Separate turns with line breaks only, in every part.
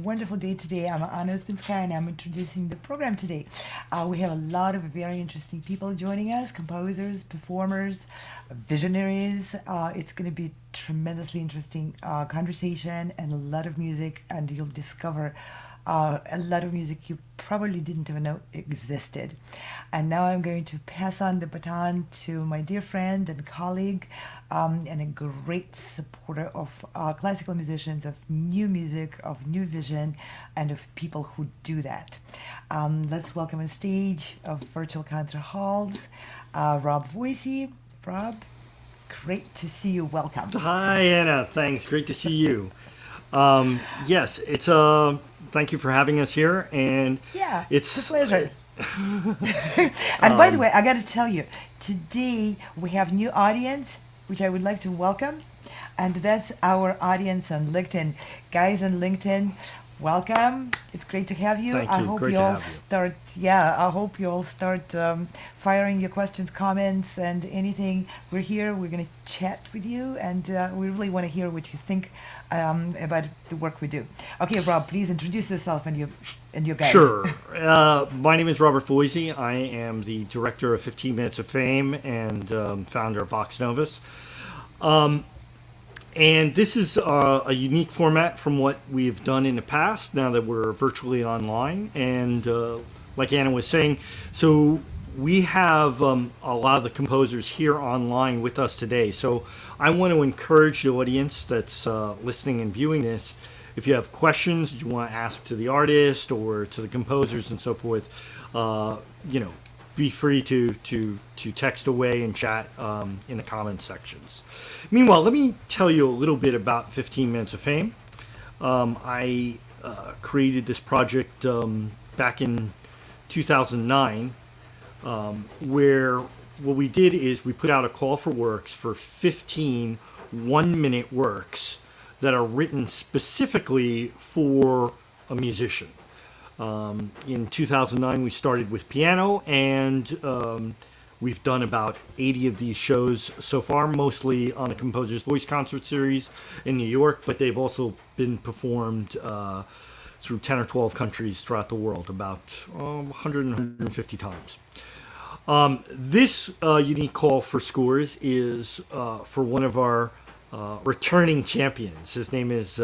wonderful day today. I'm Anna Ospinska and I'm introducing the program today. We have a lot of very interesting people joining us, composers, performers, visionaries. It's going to be tremendously interesting conversation and a lot of music, and you'll discover a lot of music you probably didn't even know existed. And now I'm going to pass on the baton to my dear friend and colleague and a great supporter of classical musicians, of new music, of new vision, and of people who do that. Let's welcome on stage of Virtual Concert Halls, Rob Voicey. Rob, great to see you. Welcome.
Hi, Anna. Thanks. Great to see you. Yes, it's thank you for having us here, and
yeah, it's a pleasure. And by the way, I got to tell you, today we have new audience, which I would like to welcome, and that's our audience on LinkedIn. Guys on LinkedIn, welcome. It's great to have you.
Thank you.
I hope
Great
you
to
all
have you.
start. Yeah, I hope you all start firing your questions, comments, and anything. We're here. We're going to chat with you, and we really want to hear what you think about the work we do. Okay, Rob, please introduce yourself and your guys.
Sure. My name is Robert Voicey. I am the director of 15 Minutes of Fame and founder of Vox Novus. And this is a unique format from what we've done in the past, now that we're virtually online. And like Anna was saying, so we have a lot of the composers here online with us today. So I want to encourage the audience that's listening and viewing this, if you have questions you want to ask to the artist or to the composers and so forth, be free to text away and chat in the comment sections. Meanwhile, let me tell you a little bit about 15 Minutes of Fame. I created this project back in 2009, where what we did is we put out a call for works for 15 one-minute works that are written specifically for a musician. In 2009, we started with piano, and we've done about 80 of these shows so far, mostly on the Composer's Voice Concert Series in New York, but they've also been performed through 10 or 12 countries throughout the world, about 100 and 150 times. This unique call for scores is for one of our returning champions. His name is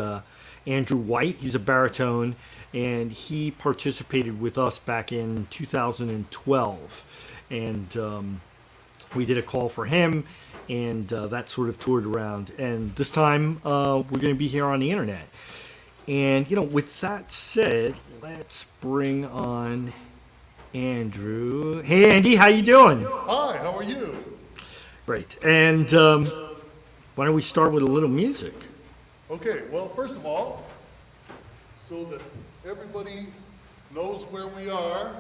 Andrew White. He's a baritone, and he participated with us back in 2012. And we did a call for him, and that sort of toured around. And this time, we're going to be here on the internet. And, with that said, let's bring on Andrew. Hey, Andy, how you doing?
Hi, how are you?
Great. And why don't we start with a little music?
Okay, well, first of all, so that everybody knows where we are,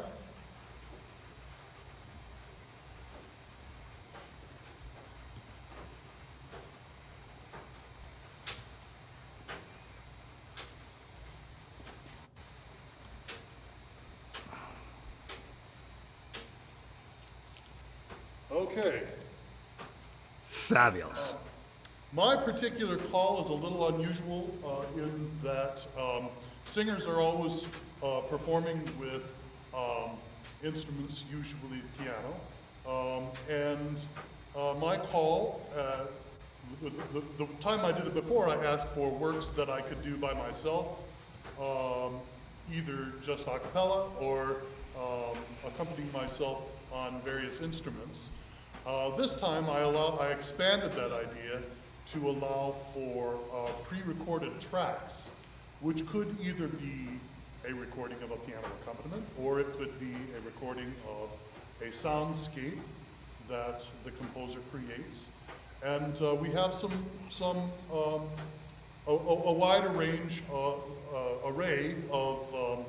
okay.
Fabulous.
My particular call is a little unusual in that singers are always performing with instruments, usually piano. And my call, the time I did it before, I asked for works that I could do by myself, either just a cappella or accompanying myself on various instruments. This time I expanded that idea to allow for pre-recorded tracks, which could either be a recording of a piano accompaniment, or it could be a recording of a soundscape that the composer creates. And we have a wider range, array of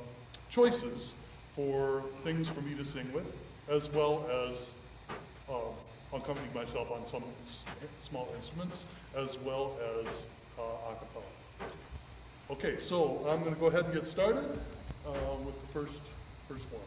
choices for things for me to sing with, as well as accompanying myself on some small instruments, as well as a cappella. Okay, so I'm going to go ahead and get started with the first one.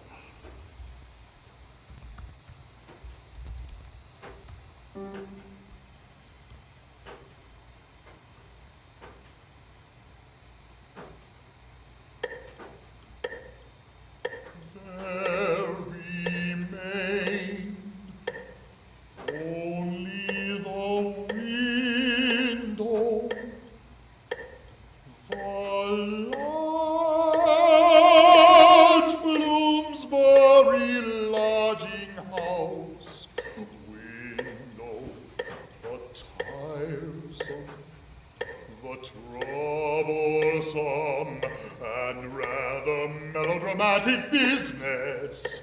business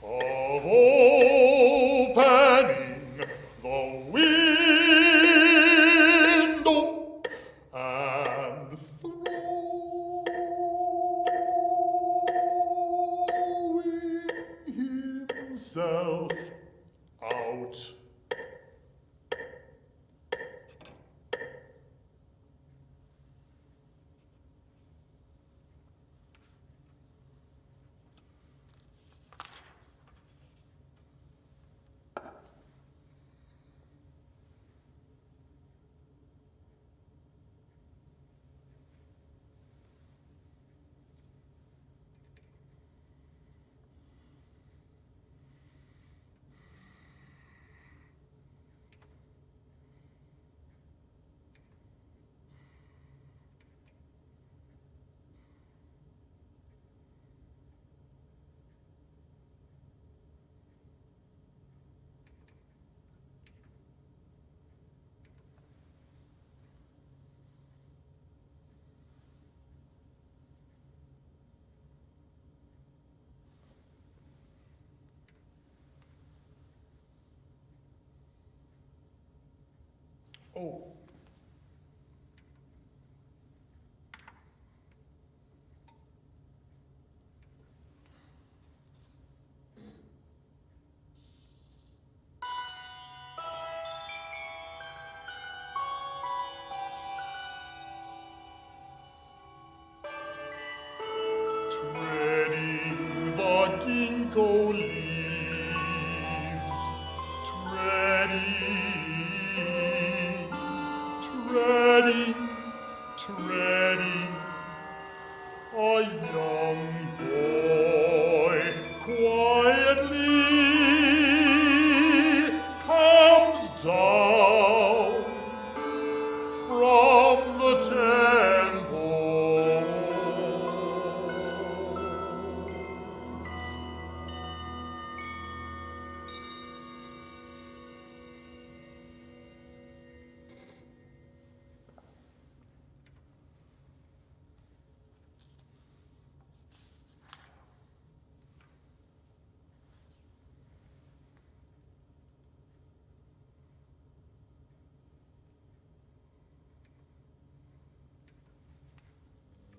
of opening the window and throwing himself out. Oh. Treading the Ginko leaves, treading, a young boy quietly comes down from the temple.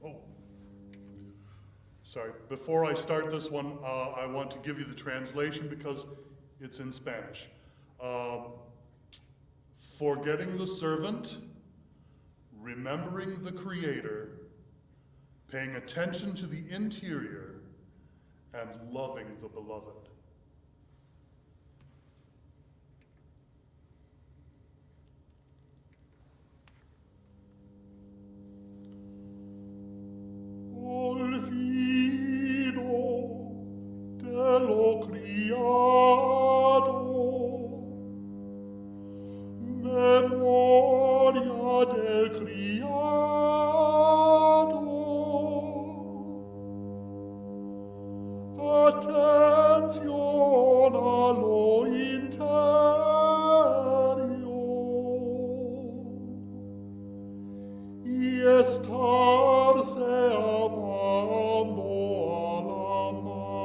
Oh, sorry. Before I start this one, I want to give you the translation because it's in Spanish. Forgetting the servant, remembering the Creator, paying attention to the interior, and loving the beloved. Olvido dello criado, memoria del criado, attenzione allo interio, y estarse amando al amaro.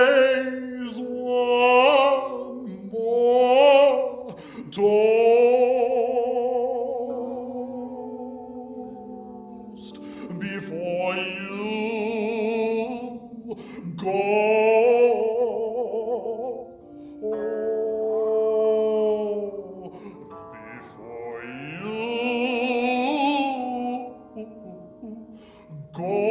Raise one more toast before you go. Before you go.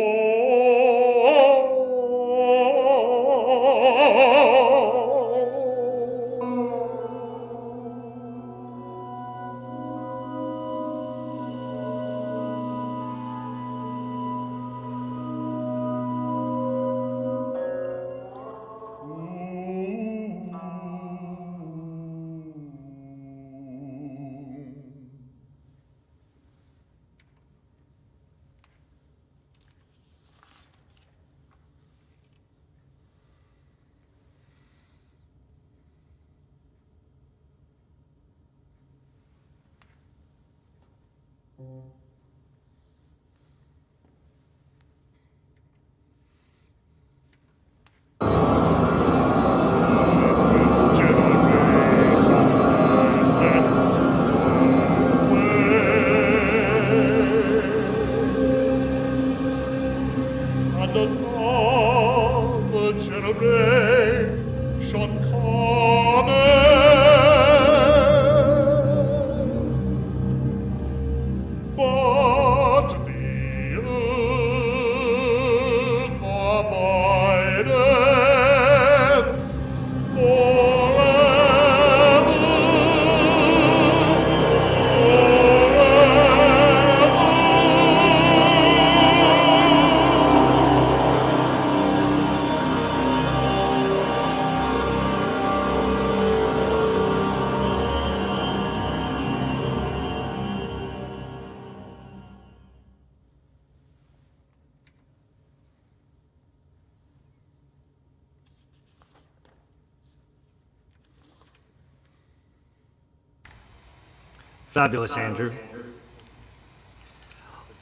Fabulous, Andrew.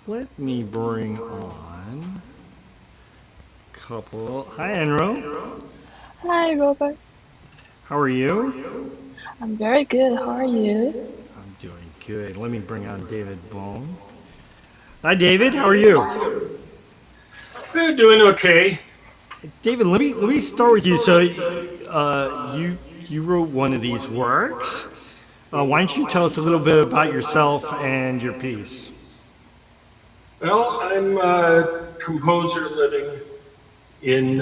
Let me bring on a couple. Hi, Anruo.
Hi, Robert.
How are you?
I'm very good. How are you?
I'm doing good. Let me bring on David Bohn. Hi, David. How are you?
We're doing okay.
David, let me start with you. So, you wrote one of these works. Why don't you tell us a little bit about yourself and your piece?
Well, I'm a composer living in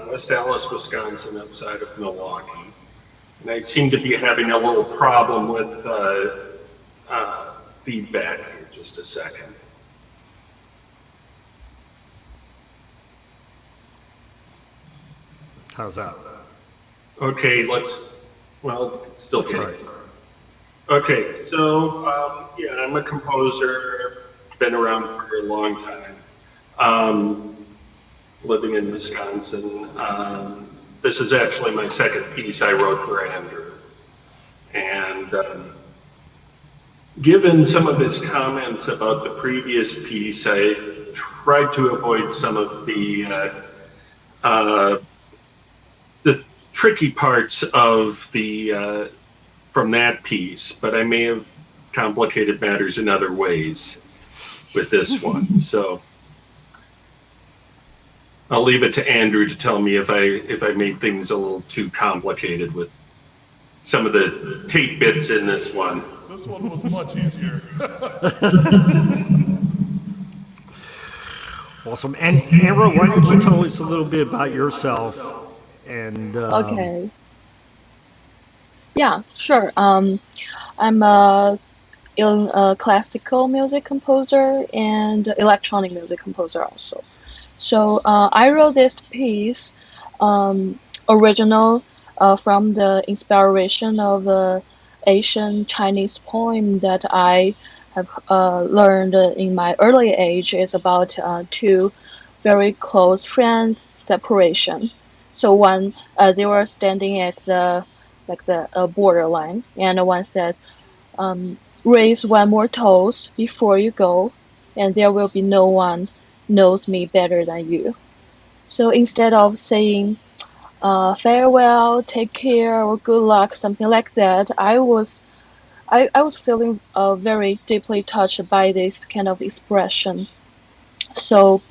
West Allis, Wisconsin, outside of Milwaukee. And I seem to be having a little problem with feedback here. Just a second.
How's that?
Okay, still try. Okay, so yeah, I'm a composer, been around for a long time, living in Wisconsin. This is actually my second piece I wrote for Andrew. And given some of his comments about the previous piece, I tried to avoid some of the tricky parts of the from that piece, but I may have complicated matters in other ways with this one. So I'll leave it to Andrew to tell me if I made things a little too complicated with some of the tape bits in this one.
This one was much easier.
Awesome. And Anruo, why don't you tell us a little bit about yourself? And
Okay. Yeah, sure. I'm a classical music composer and electronic music composer also. So I wrote this piece original from the inspiration of a Asian Chinese poem that I have learned in my early age. Is about two very close friends' separation. So one, they were standing at the borderline, and one said, "Raise one more toast before you go, and there will be no one knows me better than you." So instead of saying farewell, take care, or good luck, something like that, I was feeling very deeply touched by this kind of expression. So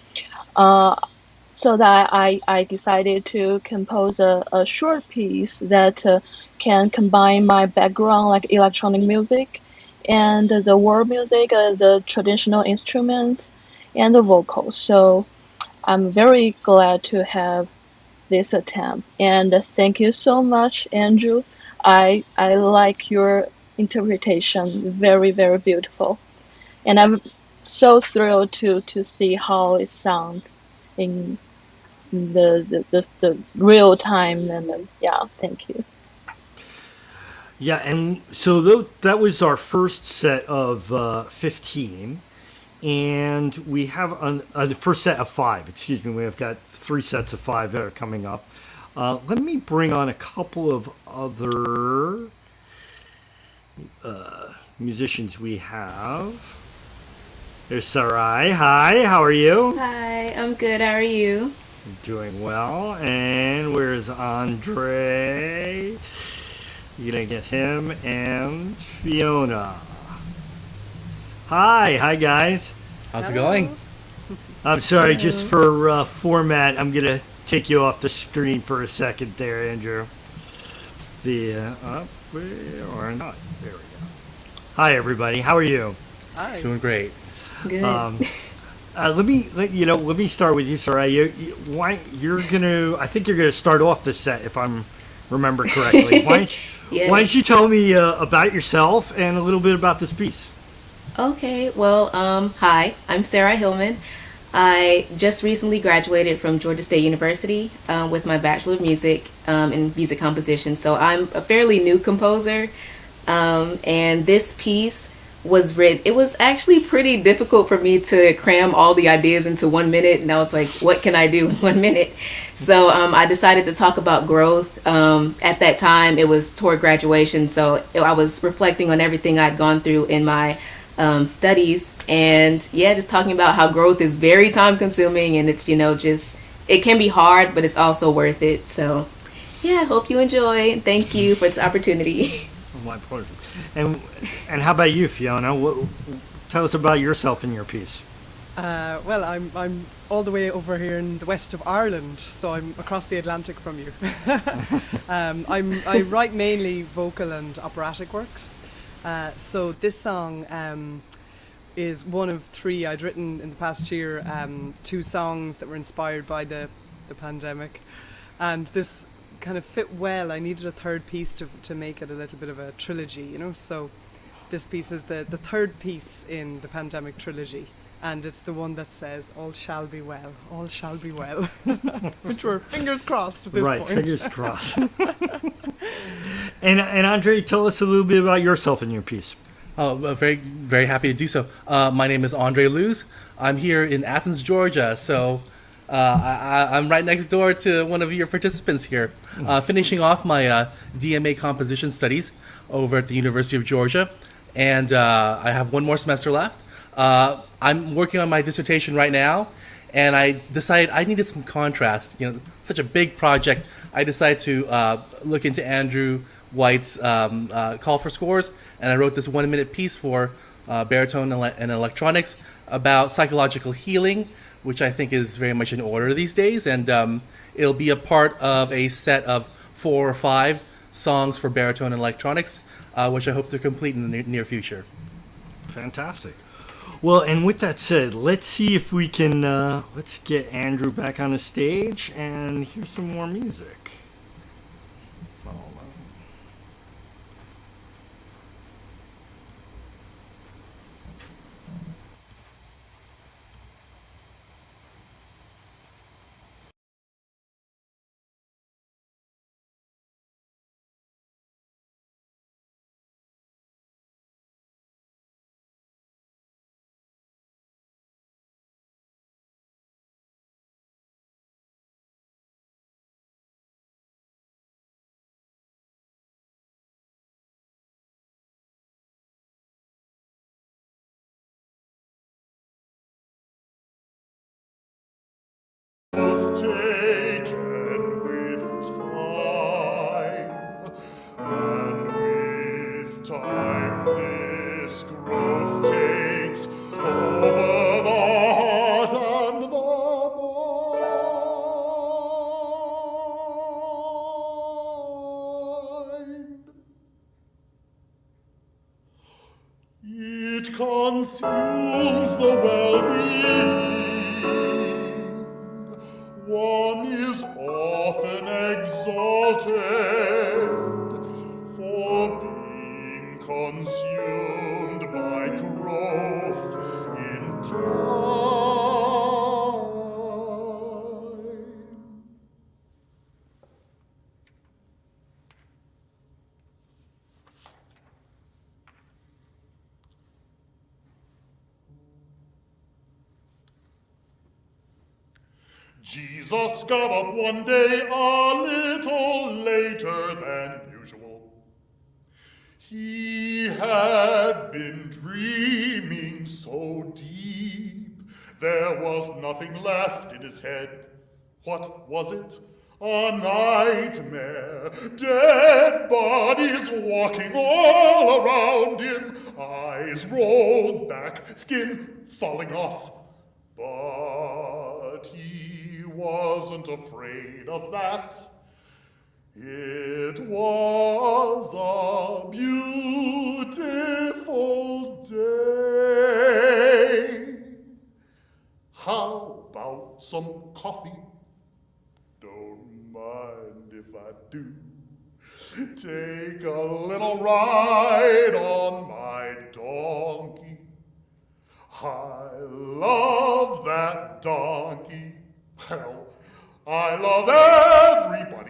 so that I decided to compose a short piece that can combine my background, like electronic music, and the world music, the traditional instruments, and the vocals. So I'm very glad to have this attempt. And thank you so much, Andrew. I like your interpretation. Very, very beautiful. And I'm so thrilled to see how it sounds in the real time. And yeah, thank you.
yeah, and so that was our first set of 15. And we have the first set of 5, excuse me. We have got 3 sets of 5 that are coming up. Let me bring on a couple of other musicians we have. There's Sarai. Hi, how are you?
Hi, I'm good. How are you?
Doing well. And where's Andre? You're gonna get him and Fiona. Hi guys.
How's it going?
I'm sorry, just for format, I'm gonna take you off the screen for a second there, Andrew. See, up or not? There we go. Hi, everybody. How are you?
Hi. Doing great.
Good.
Let me start with you, Sarai. I think you're gonna start off the set if I'm remember correctly.
Yes.
Why don't you tell me about yourself and a little bit about this piece?
Okay. Well, hi. I'm Sarah Hillman. I just recently graduated from Georgia State University with my Bachelor of Music in Music Composition. So I'm a fairly new composer, and this piece was written. It was actually pretty difficult for me to cram all the ideas into 1 minute, and I was like, what can I do in 1 minute? So I decided to talk about growth. At that time, it was toward graduation, so I was reflecting on everything I'd gone through in my studies, and just talking about how growth is very time consuming, and it's it can be hard, but it's also worth it. So I hope you enjoy. Thank you for this opportunity.
My pleasure. And how about you, Fiona? Tell us about yourself and your piece.
Well, I'm all the way over here in the west of Ireland, so I'm across the Atlantic from you. I write mainly vocal and operatic works. So this song is one of three I'd written in the past year, 2 songs that were inspired by the pandemic. And this kind of fit well. I needed a third piece to make it a little bit of a trilogy, So this piece is the third piece in the pandemic trilogy. And it's the one that says, all shall be well, which we're fingers crossed at this point.
Right, fingers crossed. And Andre, tell us a little bit about yourself and your piece.
Oh, very, very happy to do so. My name is Andre Luz. I'm here in Athens, Georgia. So I'm right next door to one of your participants here, finishing off my DMA composition studies over at the University of Georgia. And I have one more semester left. I'm working on my dissertation right now, and I decided I needed some contrast. Such a big project. I decided to look into Andrew White's call for scores, and I wrote this 1 minute piece for baritone and electronics about psychological healing, which I think is very much in order these days, and it'll be a part of a set of 4 or 5 songs for baritone and electronics, which I hope to complete in the near future.
Fantastic. Well, and with that said, let's see if we can, let's get Andrew back on the stage and hear some more music.
Taken with time, and with time this growth takes over the heart and the mind. It consumes the well-being. One is often exalted for being consumed by growth in time. Jesus got up one day a little later than usual. He had had been dreaming so deep, there was nothing left in his head. What was it? A nightmare. Dead bodies walking all around him, eyes rolled back, skin falling off. But he wasn't afraid of that. It was a beautiful day. How about some coffee? Don't mind if I do. Take a little ride on my donkey. I love that donkey. Well, I love everybody.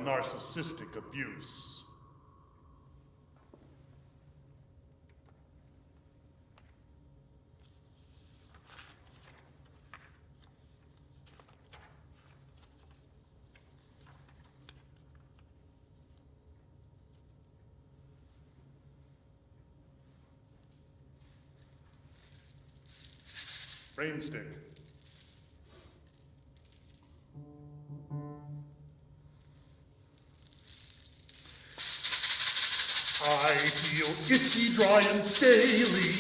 Narcissistic abuse. Rainstick. I feel itchy, dry, and scaly.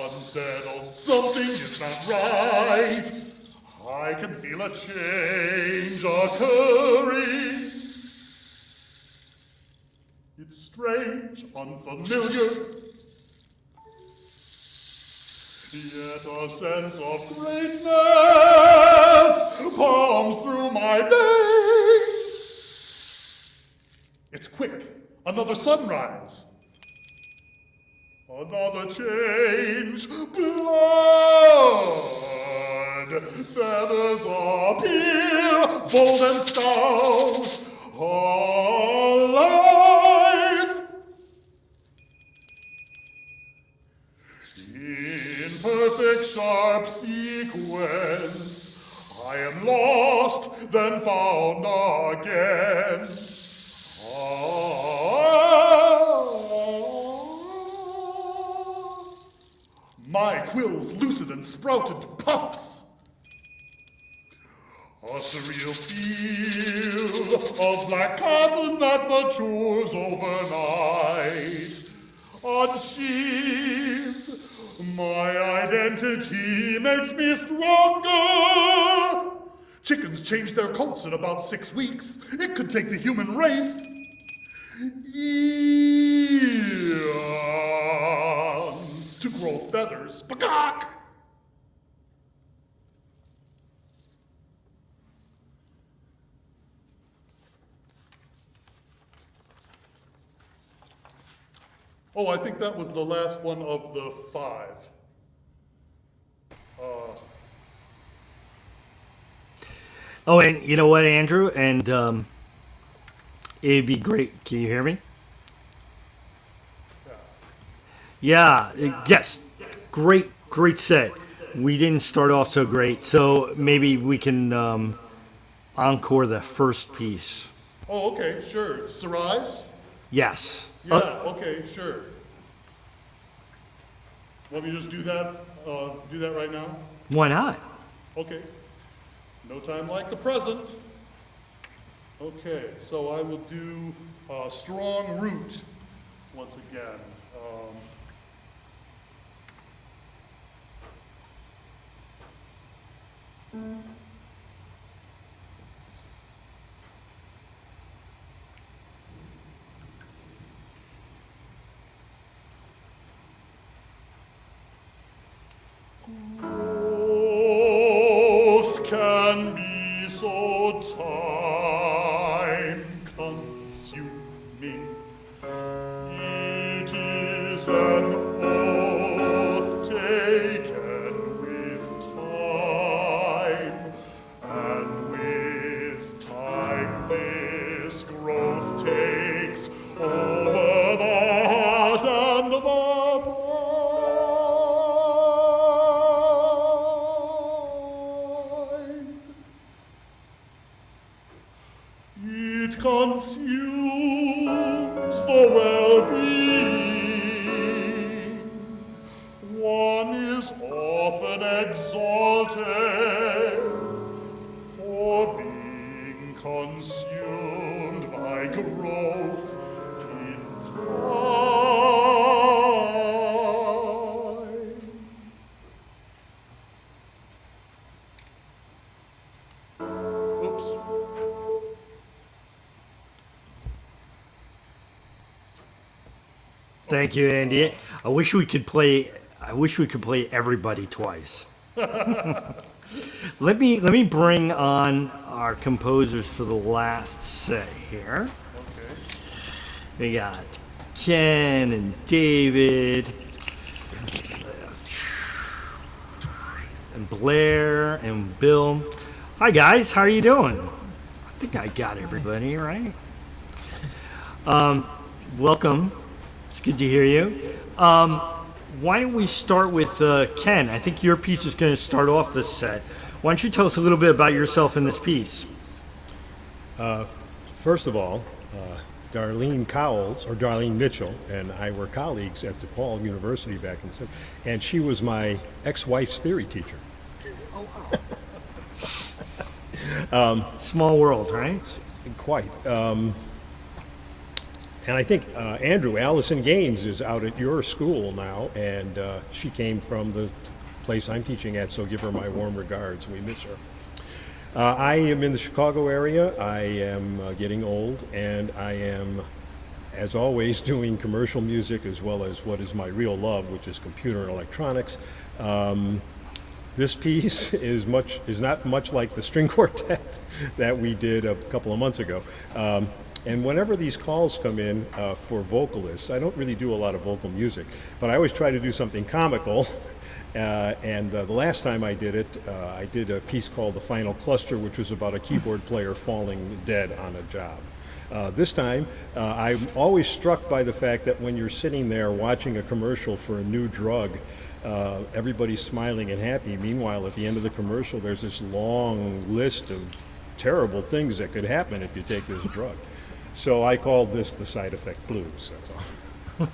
Unsettled, something is not right. I can feel a change occurring. It's strange, unfamiliar, yet a sense of greatness pumps through my veins. It's quick. Another sunrise. Another change. Blood. Feathers appear. Bold and stout. Alive. In perfect sharp sequence, I am lost, then found again. My quills loosened and sprouted to puffs. A surreal feel of black cotton that matures overnight. Unsheathed, my identity makes me stronger. Chickens change their coats in about 6 weeks. It could take the human race eons to grow feathers. Bakak! Oh, I think that was the last one of the 5.
Oh, and you know what, Andrew? And it'd be great. Can you hear me? Yeah. Yes. Great set. We didn't start off so great, so maybe we can encore the first piece.
Oh, okay, sure. Sarais?
Yes.
Yeah, okay, sure. Want me to just do that right now?
Why not?
Okay. No time like the present. Okay, so I will do Strong Root once again. Growth can be so time-consuming. It is an oath taken with time, and with time this growth takes over the heart and the mind. It consumes the well-being. One is often exalted for being consumed by growth in time. Oops.
Thank you, Andy. I wish we could play everybody twice. Let me bring on our composers for the last set here.
Okay.
We got Ken and David and Blair and Bill. Hi guys, how are you doing? I think I got everybody right. Welcome. It's good to hear you. Why don't we start with Ken? I think your piece is going to start off this set. Why don't you tell us a little bit about yourself in this piece?
First of all, Darleen Mitchell and I were colleagues at DePaul University back in the and she was my ex-wife's theory teacher.
Small world, right?
Quite. And I think Andrew, Allison Gaines is out at your school now, and she came from the place I'm teaching at, so give her my warm regards. We miss her. I am in the Chicago area. I am getting old, and I am, as always, doing commercial music as well as what is my real love, which is computer and electronics. This piece is not much like the string quartet that we did a couple of months ago. And whenever these calls come in for vocalists, I don't really do a lot of vocal music, but I always try to do something comical. And the last time I did it, I did a piece called The Final Cluster, which was about a keyboard player falling dead on a job. This time, I'm always struck by the fact that when you're sitting there watching a commercial for a new drug, everybody's smiling and happy. Meanwhile, at the end of the commercial, there's this long list of terrible things that could happen if you take this drug. So I called this the side effect blues. That's all.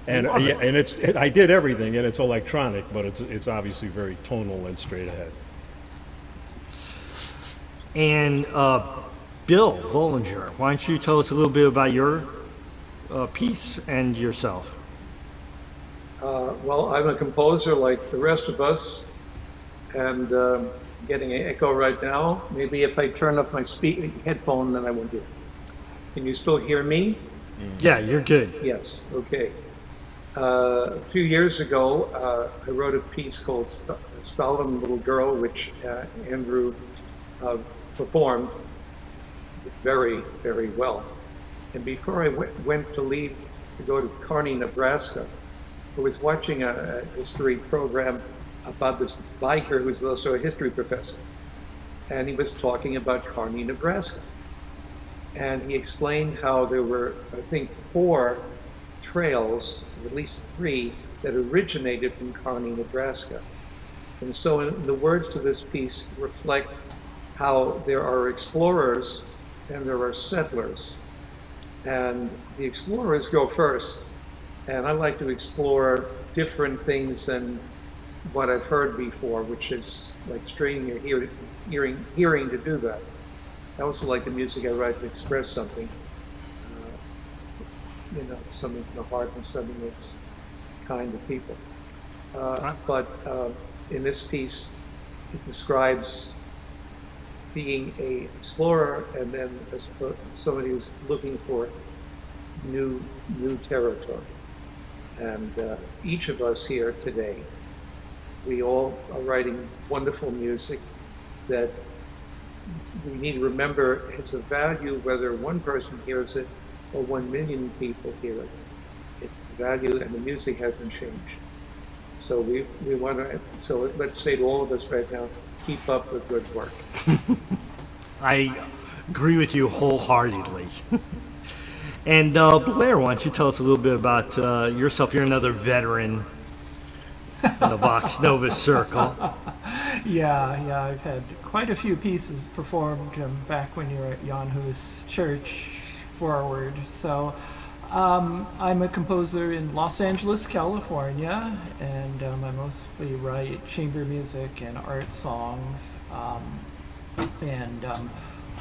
And I did everything, and it's electronic, but it's obviously very tonal and straight ahead.
And Bill Vollinger, why don't you tell us a little bit about your piece and yourself?
Well, I'm a composer like the rest of us, and getting an echo right now. Maybe if I turn off my headphone, then I won't do it. Can you still hear me?
Yeah, you're good.
Yes, okay. A few years ago, I wrote a piece called Stalin Little Girl, which Andrew performed very, very well. And before I went to leave to go to Kearney, Nebraska, I was watching a history program about this biker who was also a history professor. And he was talking about Kearney, Nebraska. And he explained how there were, I think, 4 trails, at least 3, that originated from Kearney, Nebraska. And so in the words to this piece reflect how there are explorers and there are settlers. And the explorers go first. And I like to explore different things than what I've heard before, which is like straining your hearing to do that. I also like the music I write to express something, something from the heart and something that's kind to people. But in this piece, it describes being an explorer and then as somebody who's looking for new territory. And each of us here today, we all are writing wonderful music that we need to remember it's a value whether one person hears it or 1 million people hear it. It's value, and the music hasn't changed. So we want to. So let's say to all of us right now, keep up the good work.
I agree with you wholeheartedly. And Blair, why don't you tell us a little bit about yourself? You're another veteran in the Vox Novus circle.
Yeah, I've had quite a few pieces performed back when you were at Jan Hus Church forward. So I'm a composer in Los Angeles, California, and I mostly write chamber music and art songs.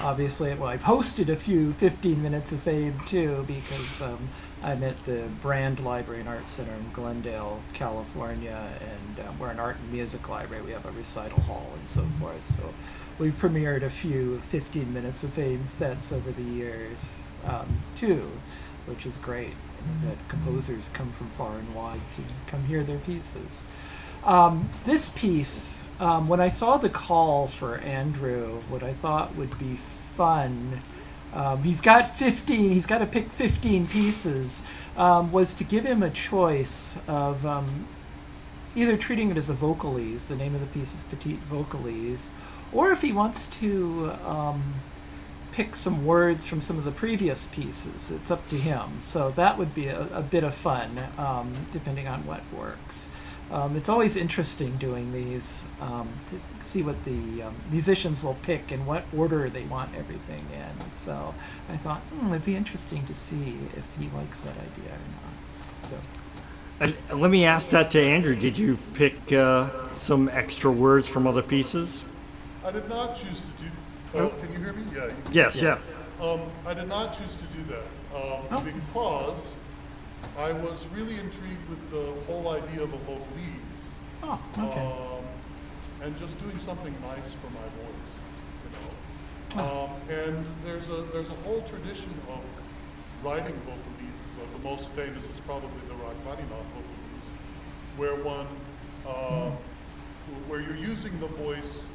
Obviously, I've hosted a few 15 Minutes of Fame too, because I'm at the Brand Library and Art Center in Glendale, California, and we're an art and music library. We have a recital hall and so forth. So we've premiered a few 15 Minutes of Fame sets over the years too, which is great. That composers come from far and wide to come hear their pieces. This piece, when I saw the call for Andrew, what I thought would be fun, he's got to pick 15 pieces, was to give him a choice of either treating it as a Vocalise, the name of the piece is Petite Vocalise, or if he wants to pick some words from some of the previous pieces. It's up to him. So that would be a bit of fun, depending on what works. It's always interesting doing these to see what the musicians will pick and what order they want everything in. So I thought it'd be interesting to see if he likes that idea or not. So
let me ask that to Andrew. Did you pick some extra words from other pieces?
I did not choose to do. Oh, can you hear me? Yeah.
Yes. Yeah.
I did not choose to do that because I was really intrigued with the whole idea of a vocalise.
Oh, okay.
And just doing something nice for my voice, And there's a whole tradition of writing vocalises. The most famous is probably the Rachmaninoff vocalise, where where you're using the voice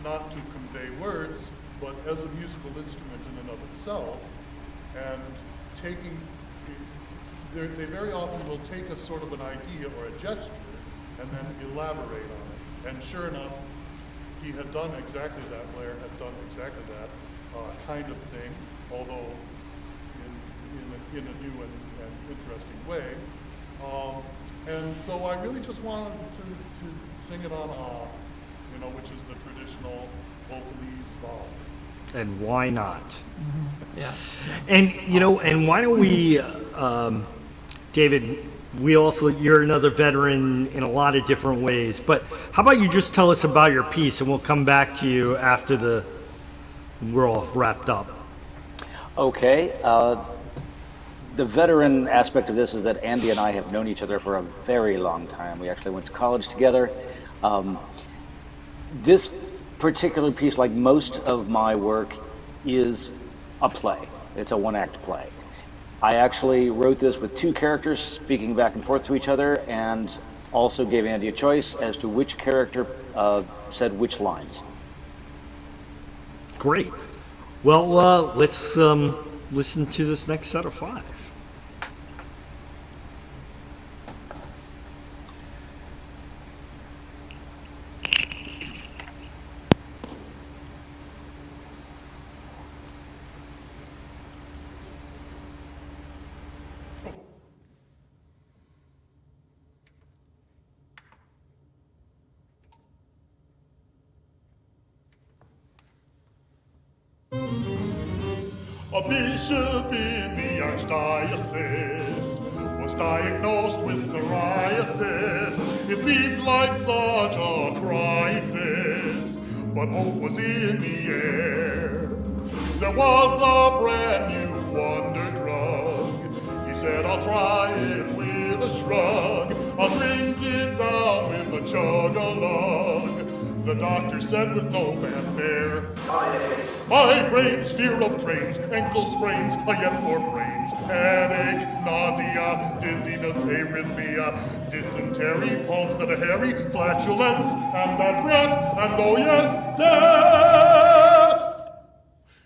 not to convey words, but as a musical instrument in and of itself, and taking. They very often will take a sort of an idea or a gesture and then elaborate on it. And sure enough, he had done exactly that. Blair had done exactly that kind of thing, although in a new and interesting way. And so I really just wanted to sing it on which is the traditional Vocalise vowel.
And why not?
Mm-hmm. Yeah.
And and why don't we, David? You're another veteran in a lot of different ways. But how about you just tell us about your piece, and we'll come back to you after we're all wrapped up.
Okay. The veteran aspect of this is that Andy and I have known each other for a very long time. We actually went to college together. This particular piece, like most of my work, is a play. It's a one-act play. I actually wrote this with two characters speaking back and forth to each other, and also gave Andy a choice as to which character said which lines.
Great. Well, let's listen to this next set of 5.
A bishop in the archdiocese was diagnosed with psoriasis. It seemed like such a crisis, but hope was in the air. There was a brand new wonder drug. He said, I'll try it with a shrug. I'll drink it down with a chug-a-lug. The doctor said with no fanfare, migraines, fear of trains, ankle sprains, a yen for brains, headache, nausea, dizziness, arrhythmia, dysentery, palms that are hairy, flatulence, and that breath, and oh yes, death!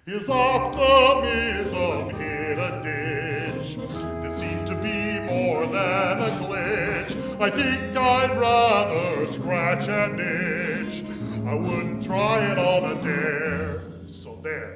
His optimism hit a ditch. This seemed to be more than a glitch. I think I'd rather scratch and itch. I wouldn't try it on a dare. So there.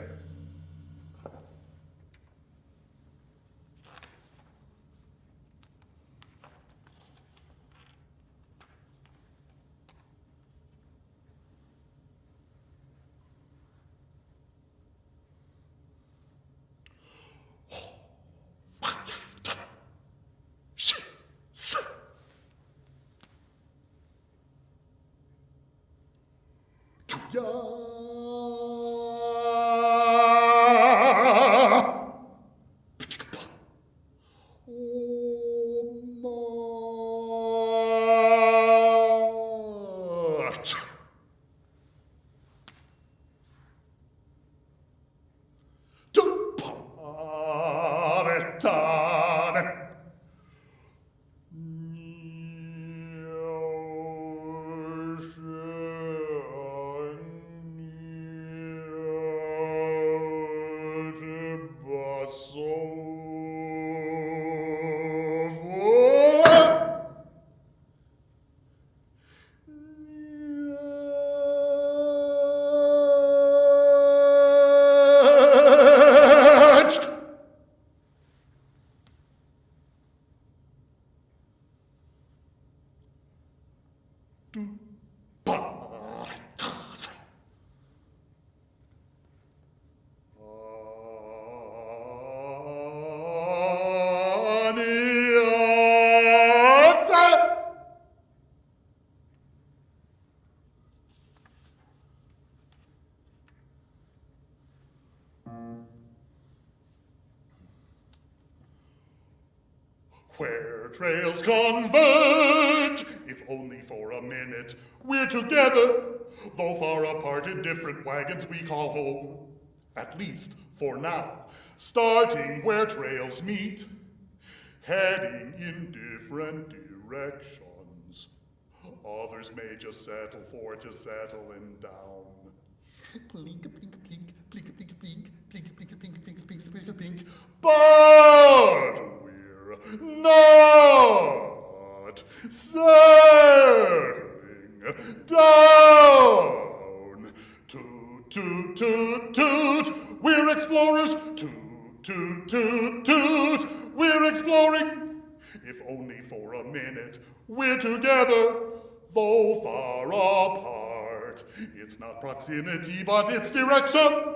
Where trails converge, if only for a minute, we're together, though far apart in different wagons we call home, at least for now, starting where trails meet, heading in different directions. Others may just settle for just settling down. Blink, blink, blink, blink, blink, blink, blink, blink, blink, blink, blink, blink, blink, but we're not settling down. Toot, toot, toot, toot, we're explorers. Toot, toot, toot, toot. We're exploring, if only for a minute. We're together, though far apart. It's not proximity, but it's direction.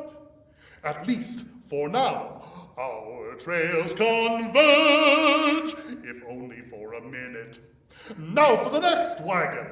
At least for now, our trails converge, if only for a minute. Now for the next wagon.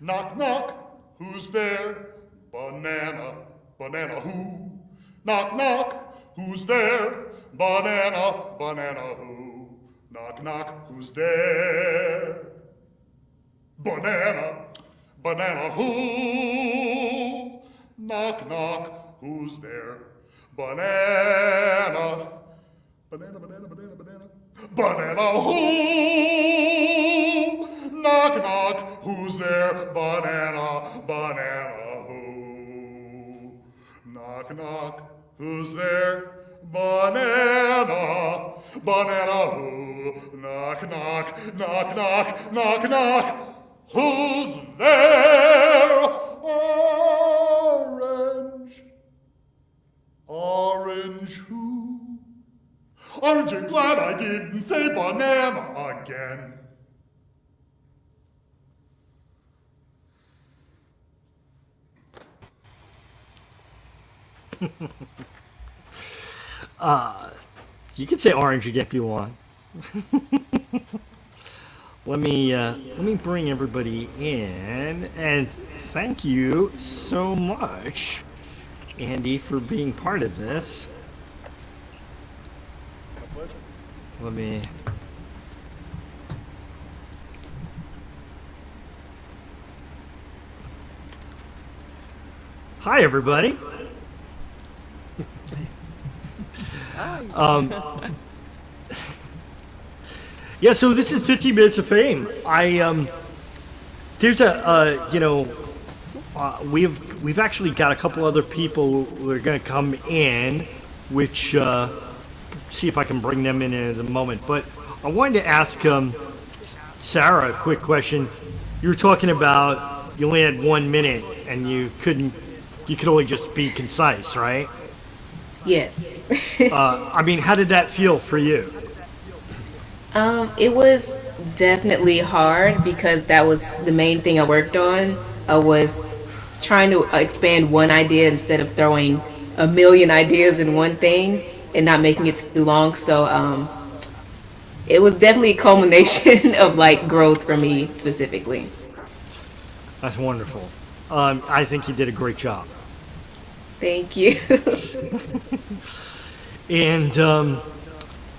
Knock, knock, who's there? Banana, banana who? Knock, knock, who's there? Banana, banana who? Knock, knock, who's there? Banana, banana who? Knock, knock, who's there? Banana, banana, banana, banana, banana. Banana who? Knock, knock, who's there? Banana, banana who? Knock, knock, who's there? Banana, banana who? Knock, knock, knock, knock, knock, knock. Who's there? Orange, orange who? Aren't you glad I didn't say banana again?
You can say orange again if you want. Let me bring everybody in, and thank you so much, Andy, for being part of this.
My pleasure.
Let me. Hi, everybody. Yeah, so this is 15 Minutes of Fame. There's we've actually got a couple other people who are going to come in, which see if I can bring them in a moment. But I wanted to ask Sarah a quick question. You were talking about you only had 1 minute and you could only just be concise, right?
Yes.
I mean, how did that feel for you?
It was definitely hard because that was the main thing I worked on. I was trying to expand one idea instead of throwing a million ideas in one thing and not making it too long. So it was definitely a culmination of like growth for me specifically.
That's wonderful. I think you did a great job.
Thank you.
And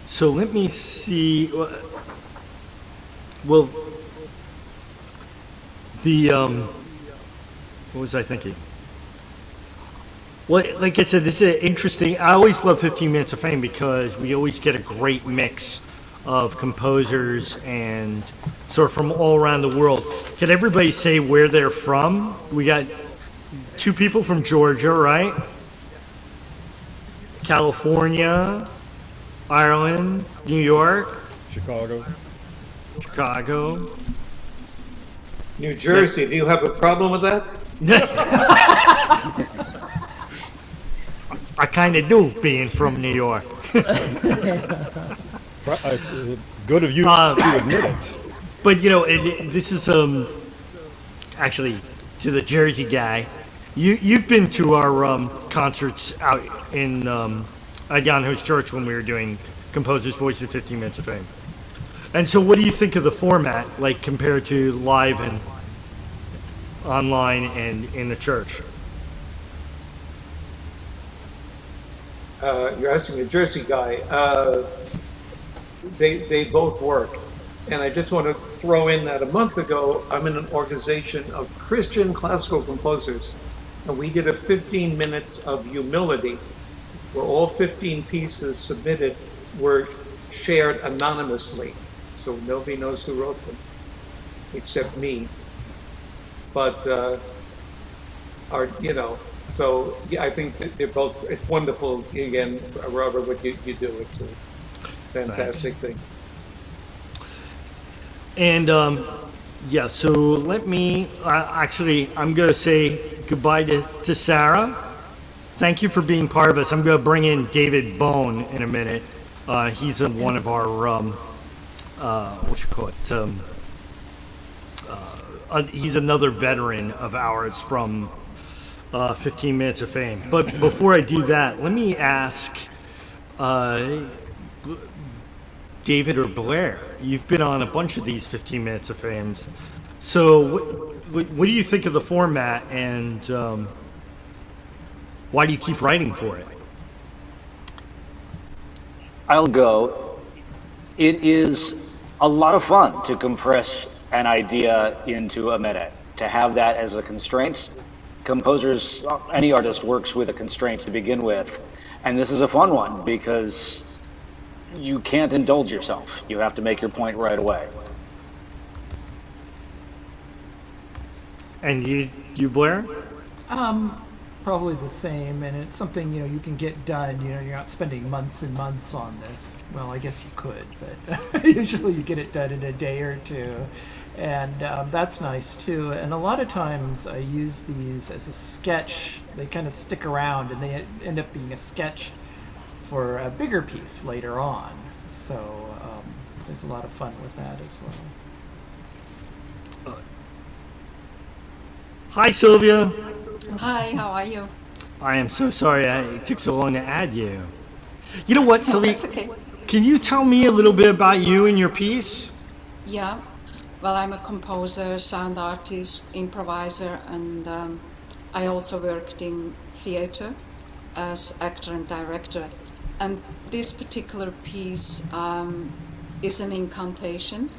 so let me see. Well, what was I thinking? Well, like I said, this is interesting. I always love 15 Minutes of Fame because we always get a great mix of composers and sort of from all around the world. Can everybody say where they're from? We got 2 people from Georgia, right? California, Ireland, New York,
Chicago.
New Jersey, do you have a problem with that?
I kind of do, being from New York.
It's good of you to admit it.
But this is actually to the Jersey guy. You've been to our concerts out in at Jan Church when we were doing Composer's Voice of 15 Minutes of Fame. And so, what do you think of the format, like compared to live and online and in the church?
You're asking a Jersey guy. They both work. And I just want to throw in that a month ago, I'm in an organization of Christian classical composers. And we did a 15 minutes of humility, where all 15 pieces submitted were shared anonymously. So nobody knows who wrote them, except me. But, so yeah, I think that they're both, it's wonderful, again, Robert, what you do. It's a fantastic thing.
And so let me, I'm going to say goodbye to Sarah. Thank you for being part of us. I'm going to bring in David Bohn in a minute. He's one of our, he's another veteran of ours from 15 Minutes of Fame. But before I do that, let me ask David or Blair. You've been on a bunch of these 15 Minutes of Fames. So what do you think of the format, and why do you keep writing for it?
I'll go. It is a lot of fun to compress an idea into a minute, to have that as a constraint. Composers, any artist works with a constraint to begin with, and this is a fun one because you can't indulge yourself. You have to make your point right away.
And you Blair?
Probably the same, and it's something you can get done. You're not spending months and months on this. Well, I guess you could, but usually you get it done in a day or two, and that's nice too. And a lot of times I use these as a sketch. They kind of stick around, and they end up being a sketch for a bigger piece later on. So there's a lot of fun with that as well.
Hi, Silvia.
Hi, how are you?
I am so sorry it took so long to add you. You know what, Silvia?
That's okay.
Can you tell me a little bit about you and your piece?
Yeah, well, I'm a composer, sound artist, improviser, and I also worked in theater as actor and director. And this particular piece is an incantation.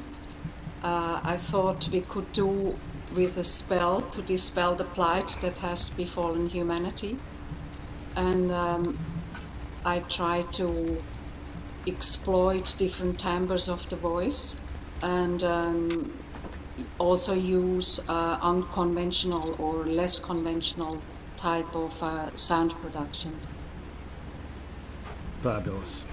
I thought we could do with a spell to dispel the plight that has befallen humanity. And I try to exploit different timbres of the voice and also use unconventional or less conventional type of sound production.
Fabulous.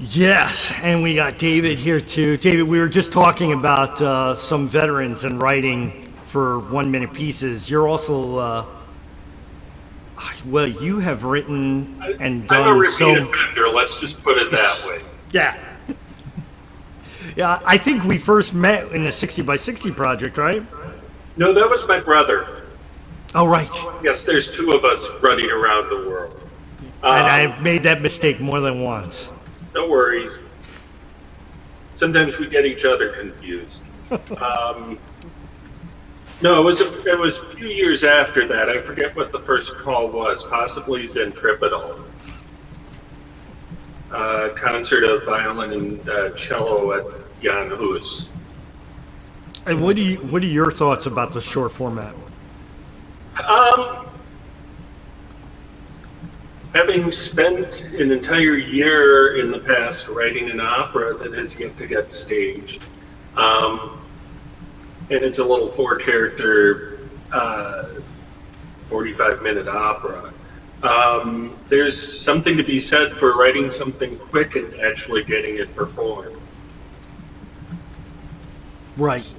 Yes, and we got David here too. David, we were just talking about some veterans and writing for 1 minute pieces. You're also, well, you have written and done
I'm a repeat offender, let's just put it that way.
Yeah. Yeah, I think we first met in the 60 by 60 project, right?
No, that was my brother.
Oh, right.
Yes, there's 2 of us running around the world.
And I've made that mistake more than once.
No worries. Sometimes we get each other confused. No, it was a few years after that. I forget what the first call was. Possibly Centripetal. Concert of violin and cello at Jan Hus.
And what are your thoughts about the short format?
Having spent an entire year in the past writing an opera that has yet to get staged, and it's a little 4-character, 45-minute opera, there's something to be said for writing something quick and actually getting it performed.
Right.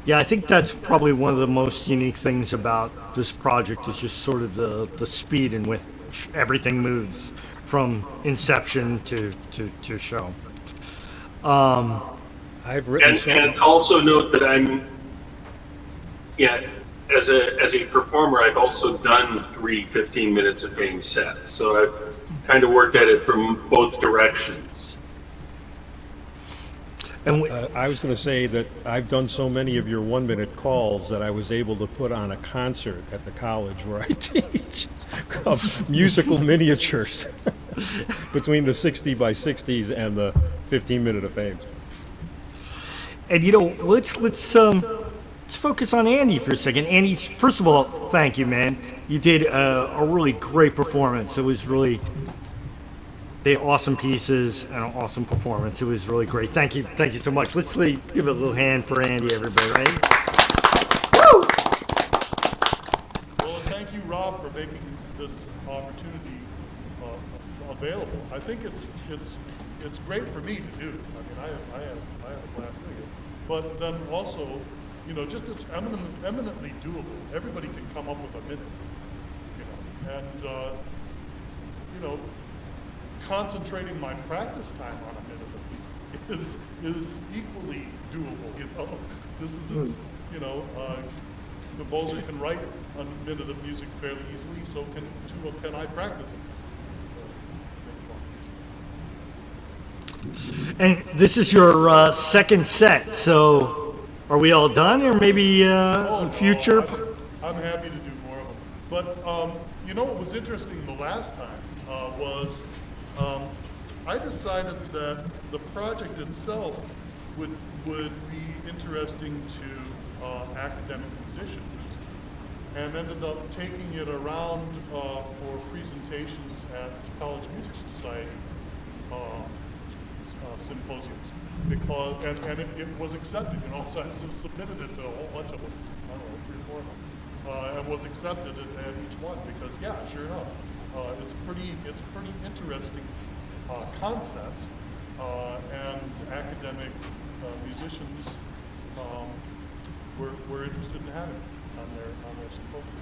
Yeah, I think that's probably one of the most unique things about this project is just sort of the speed in which everything moves from inception to show.
I've written
And also note that as a performer, I've also done 3 15 minutes of fame sets, so I've kind of worked at it from both directions.
And
I was going to say that I've done so many of your 1-minute calls that I was able to put on a concert at the college where I teach of musical miniatures between the 60 by 60s and the 15-minute of fame.
And let's focus on Andy for a second. Andy, first of all, thank you, man. You did a really great performance. It was really they awesome pieces and an awesome performance. It was really great. Thank you so much. Let's give a little hand for Andy, everybody, right?
Woo! Well, thank you, Rob, for making this opportunity available. I think it's great for me to do. I mean, I have a blast doing it. But then also, just as eminently doable. Everybody can come up with a minute, and concentrating my practice time on a minute is equally doable. This is the composer can write a minute of music fairly easily. So can I practice it?
And this is your second set, so are we all done, or maybe future?
I'm happy to do more of them. But what was interesting the last time was I decided that the project itself would be interesting to academic musicians, and ended up taking it around for presentations at College Music Society symposiums, because it was accepted. So I submitted it to a whole bunch of them, I don't know, 3 or 4 of them, and was accepted at each one because sure enough, it's pretty interesting concept, and academic musicians were interested in having it on their symposium.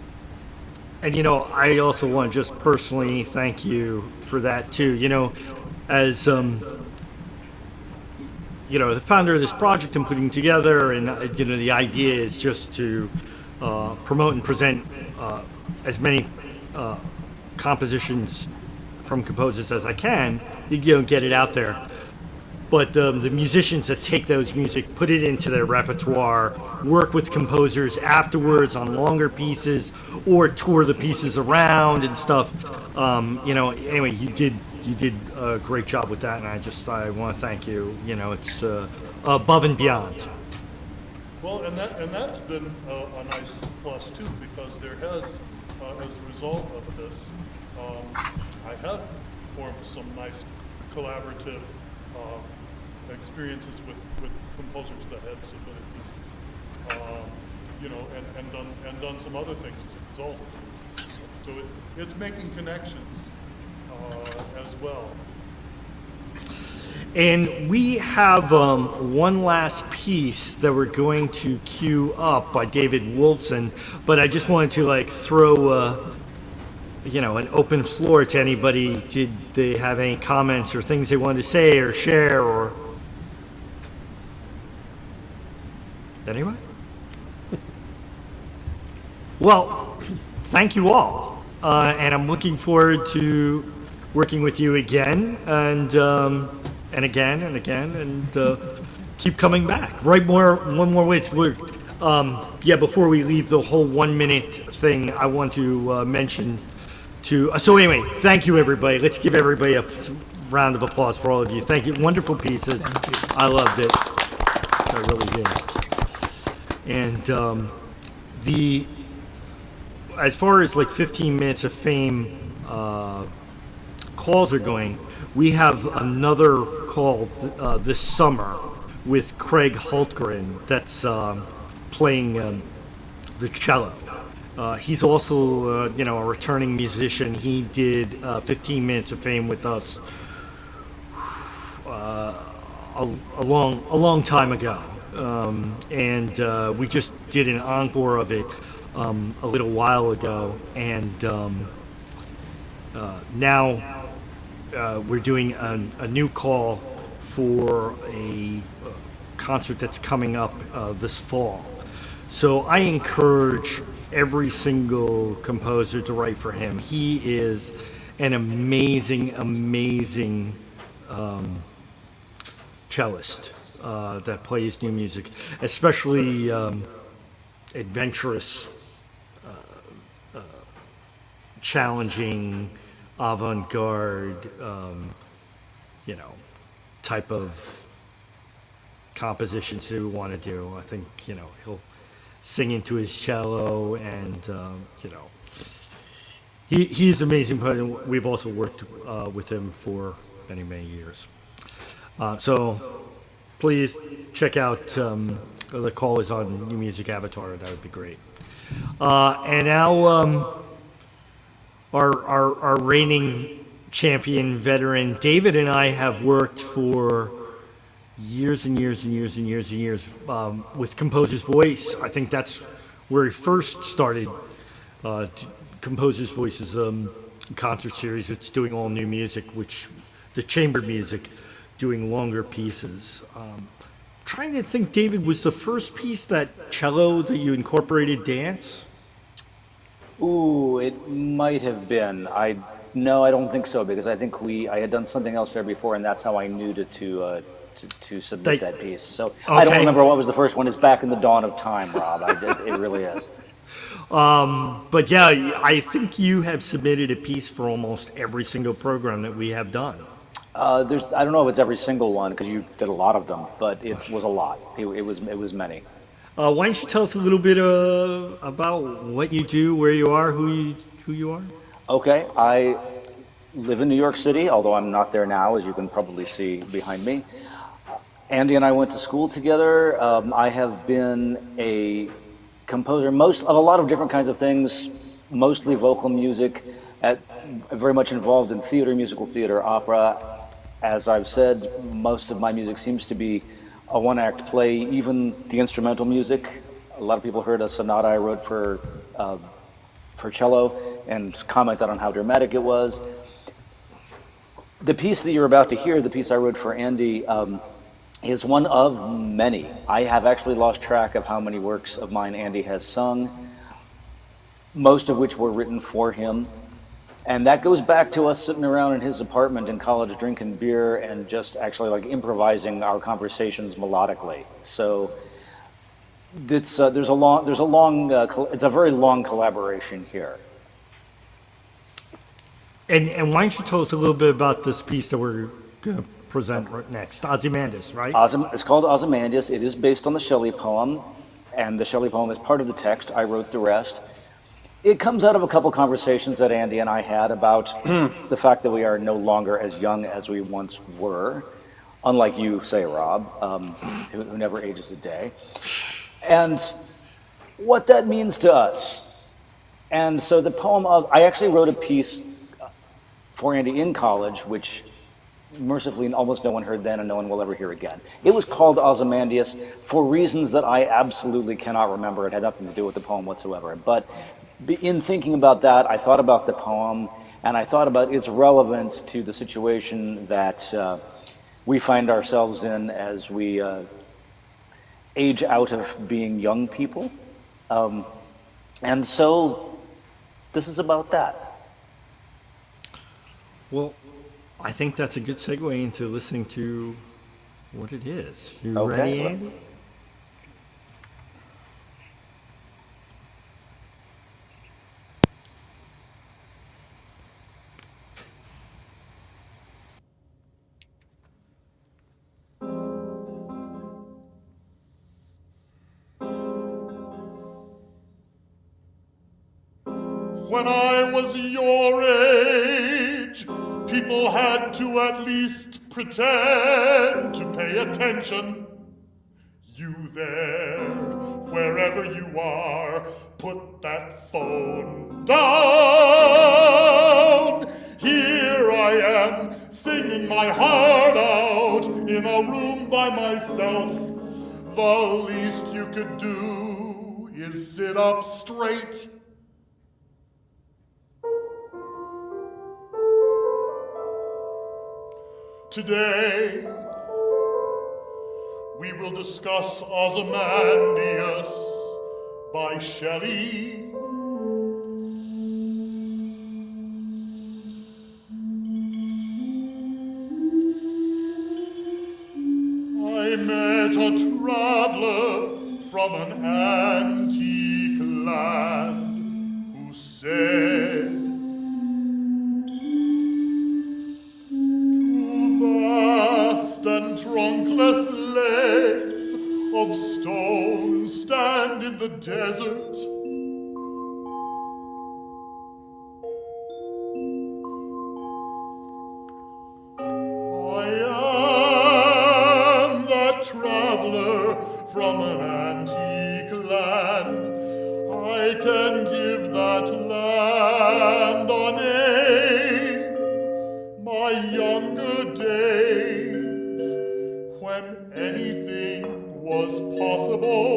And I also want to just personally thank you for that too. As the founder of this project and putting together, and the idea is just to promote and present as many compositions from composers as I can, get it out there. But the musicians that take those music, put it into their repertoire, work with composers afterwards on longer pieces, or tour the pieces around and stuff. Anyway, you did a great job with that, and I want to thank you. It's above and beyond.
Well, and that's been a nice plus too, because there has, as a result of this, I have formed some nice collaborative experiences with composers that had submitted pieces, and done some other things as a result of this. So it's making connections as well.
And we have one last piece that we're going to cue up by David Wolfson, but I just wanted to throw an open floor to anybody. Did they have any comments or things they wanted to say or share, or anyone? Well, thank you all, and I'm looking forward to working with you again, and again and again, and keep coming back. One more way. Before we leave the whole 1 minute thing, I want to mention so anyway, thank you everybody. Let's give everybody a round of applause for all of you. Thank you. Wonderful pieces. I loved it. I really did. And as far as 15 minutes of fame, calls are going, we have another call this summer with Craig Hultgren that's playing the cello. He's also, a returning musician. He did 15 Minutes of Fame with us a long time ago, and we just did an encore of it a little while ago, and now we're doing a new call for a concert that's coming up this fall. So I encourage every single composer to write for him. He is an amazing cellist that plays new music, especially adventurous, challenging, avant-garde, type of compositions that we want to do. I think, he'll sing into his cello, and he's amazing. But we've also worked with him for many years. So please check out the call is on New Music Avatar. That would be great. And now our reigning champion veteran David and I have worked for years and years with Composer's Voice. I think that's where he first started. Composer's Voice is a concert series. It's doing all new music, which the chamber music, doing longer pieces. Trying to think, David, was the first piece that cello that you incorporated dance?
Ooh, it might have been. No, I don't think so, because I think I had done something else there before, and that's how I knew to submit that piece. So okay. I don't remember what was the first one. It's back in the dawn of time, Rob. It really is.
But yeah, I think you have submitted a piece for almost every single program that we have done.
I don't know if it's every single one, because you did a lot of them, but it was a lot. It was many.
Why don't you tell us a little bit about what you do, where you are, who you are?
Okay, I live in New York City, although I'm not there now, as you can probably see behind me. Andy and I went to school together. I have been a composer of a lot of different kinds of things, mostly vocal music, very much involved in theater, musical theater, opera. As I've said, most of my music seems to be a one-act play, even the instrumental music. A lot of people heard a sonata I wrote for cello and commented on how dramatic it was. The piece that you're about to hear, the piece I wrote for Andy, is one of many. I have actually lost track of how many works of mine Andy has sung, most of which were written for him. And that goes back to us sitting around in his apartment in college drinking beer and just actually like improvising our conversations melodically. So it's a very long collaboration here.
And why don't you tell us a little bit about this piece that we're going to present right next, Ozymandias, right?
It's called Ozymandias. It is based on the Shelley poem, and the Shelley poem is part of the text. I wrote the rest. It comes out of a couple conversations that Andy and I had about the fact that we are no longer as young as we once were, unlike you, say, Rob, who never ages a day, and what that means to us. And so the poem, I actually wrote a piece for Andy in college, which mercifully almost no one heard then and no one will ever hear again. It was called Ozymandias for reasons that I absolutely cannot remember. It had nothing to do with the poem whatsoever. But in thinking about that, I thought about the poem, and I thought about its relevance to the situation that we find ourselves in as we age out of being young people. And so this is about that.
Well, I think that's a good segue into listening to what it is. You
Okay.
ready, Andy?
When I was your age, people had to at least pretend to pay attention. You there, wherever you are, put that phone down. Here I am, singing my heart out in a room by myself. The least you could do is sit up straight. Today, we will discuss Ozymandias by Shelley. I met a traveler from an antique land who said, "Vast and trunkless legs of stone stand in the desert. I am that traveler from an antique land. I can give that land a name. My younger days, when anything was possible,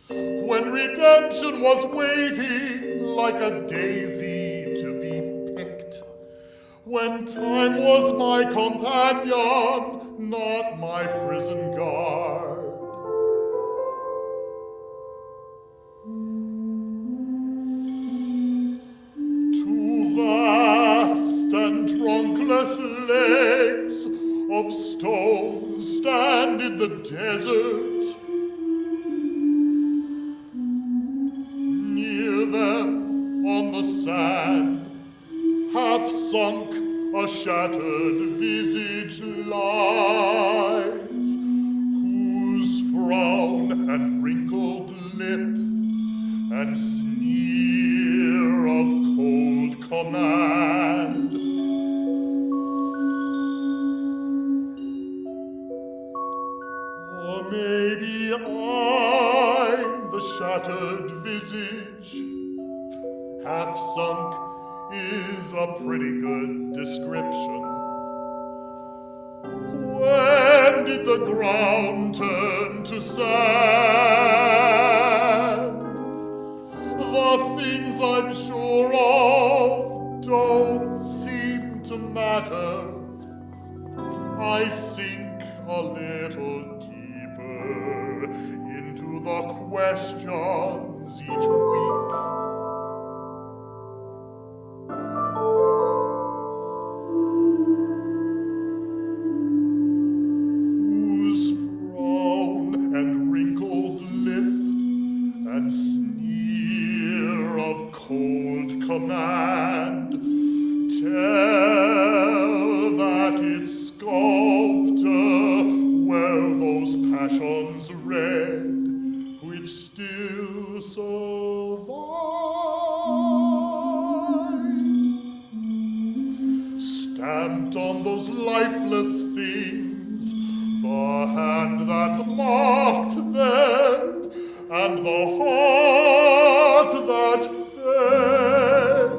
when redemption was waiting like a daisy to be picked, when time was my companion, not my prison guard. Two vast and trunkless legs of stone stand in the desert. Near them on the sand, half sunk, a shattered visage lies, whose frown and wrinkled lip and sneer of cold command or maybe I'm the shattered visage. Half sunk is a pretty good description. When did the ground turn to sand? The things I'm sure of don't seem to matter. I sink a little deeper into the questions each week. Whose frown and wrinkled lip and sneer of cold command tell that its sculptor were those passions red which still survive, stamped on those lifeless things, the hand that marked them and the heart that fed.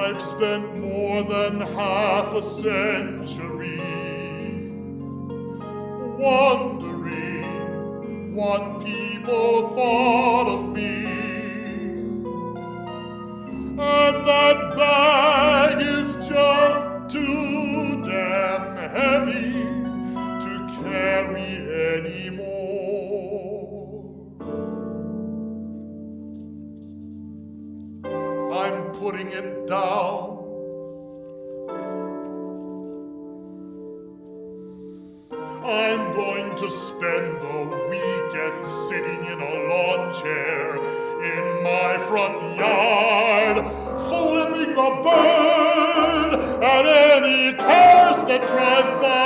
I've spent more than half a century wondering what people thought of me, and that bag is just too damn heavy to carry anymore. I'm putting it down. I'm going to spend the weekend sitting in a lawn chair in my front yard, flipping the bird at any cars that drive by.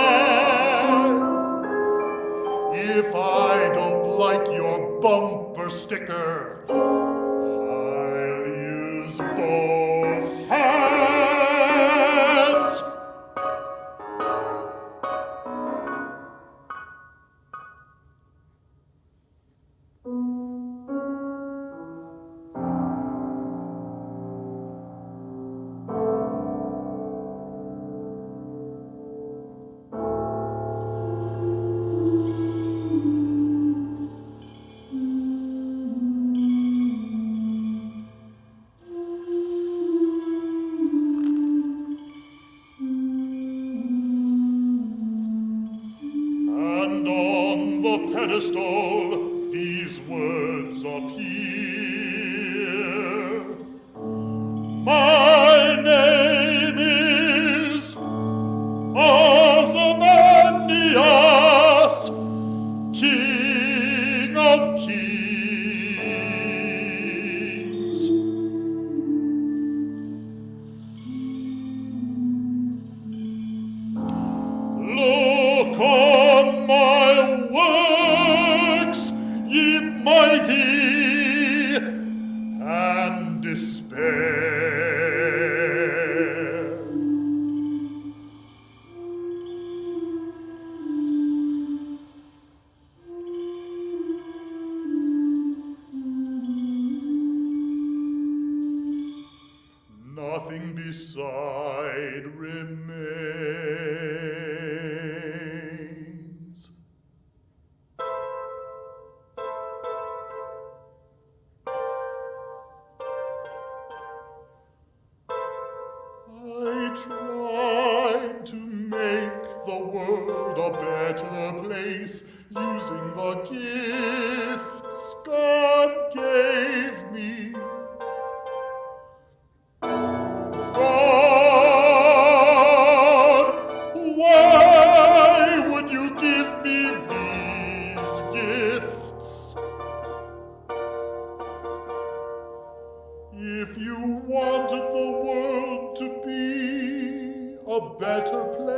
If I don't like your bumper sticker, pedestal these words appear. My name is Ozymandias, King of Kings. Look on my works, ye mighty, and despair. Nothing beside remains. I tried to make the world a better place using the gifts God gave me. God, why would you give me these gifts? If you wanted the world to be a better place,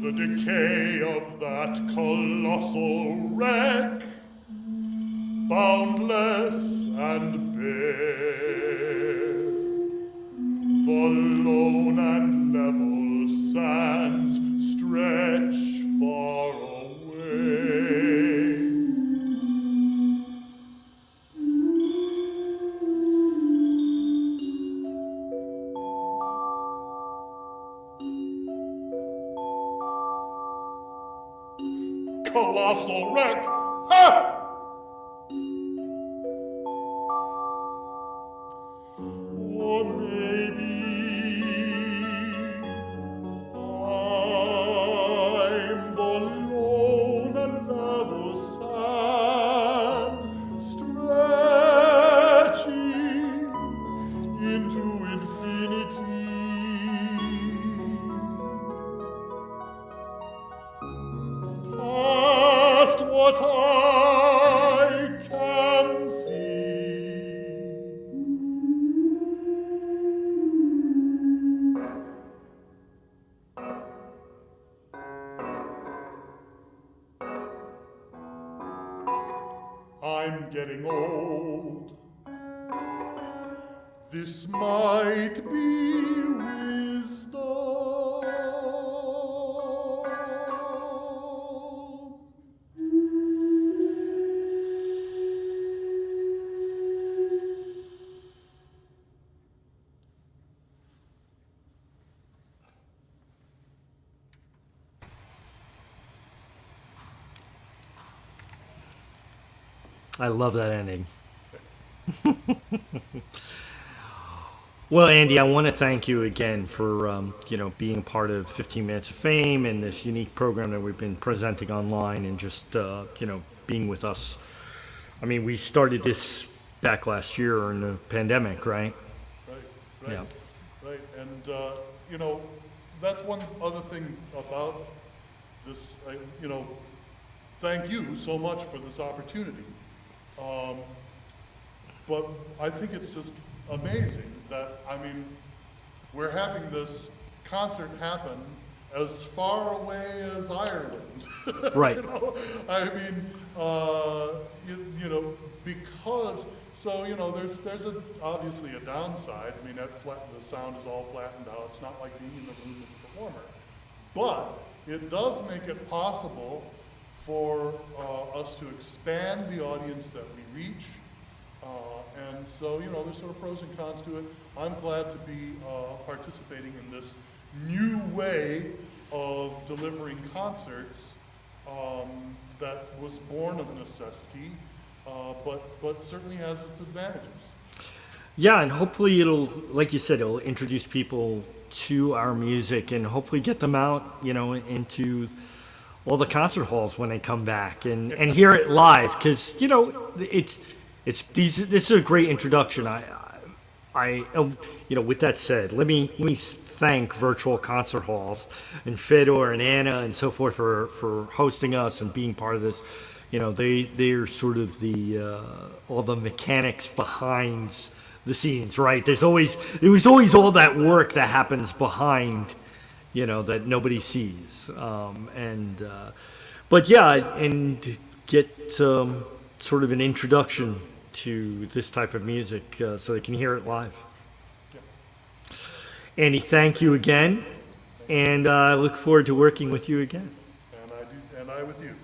the decay of that colossal wreck, boundless and bare, the lone and level sands stretch far away. Colossal wreck! Ha! Or maybe I'm the lone and level sand stretching into infinity. Past what I can see. I'm getting old. This might be wisdom.
I love that ending. Well, Andy, I want to thank you again for being part of 15 Minutes of Fame and this unique program that we've been presenting online, and just being with us. I mean, we started this back last year in the pandemic, right?
Right.
Yeah.
Right, and that's one other thing about this. Thank you so much for this opportunity. But I think it's just amazing that, we're having this concert happen as far away as Ireland.
Right.
Because, there's obviously a downside. The sound is all flattened out. It's not like being in the room with a performer. But it does make it possible for us to expand the audience that we reach. And so, there's sort of pros and cons to it. I'm glad to be participating in this new way of delivering concerts that was born of necessity, but certainly has its advantages.
Yeah, and hopefully it'll, like you said, it'll introduce people to our music and hopefully get them out, into all the concert halls when they come back and hear it live, because this is a great introduction. With that said, let me thank Virtual Concert Halls and Fedor and Anna and so forth for hosting us and being part of this. They're sort of the all the mechanics behind the scenes, right? There was always all that work that happens behind, that nobody sees. But yeah, and get sort of an introduction to this type of music so they can hear it live. Andy, thank you again, and I look forward to working with you again.
And I with you.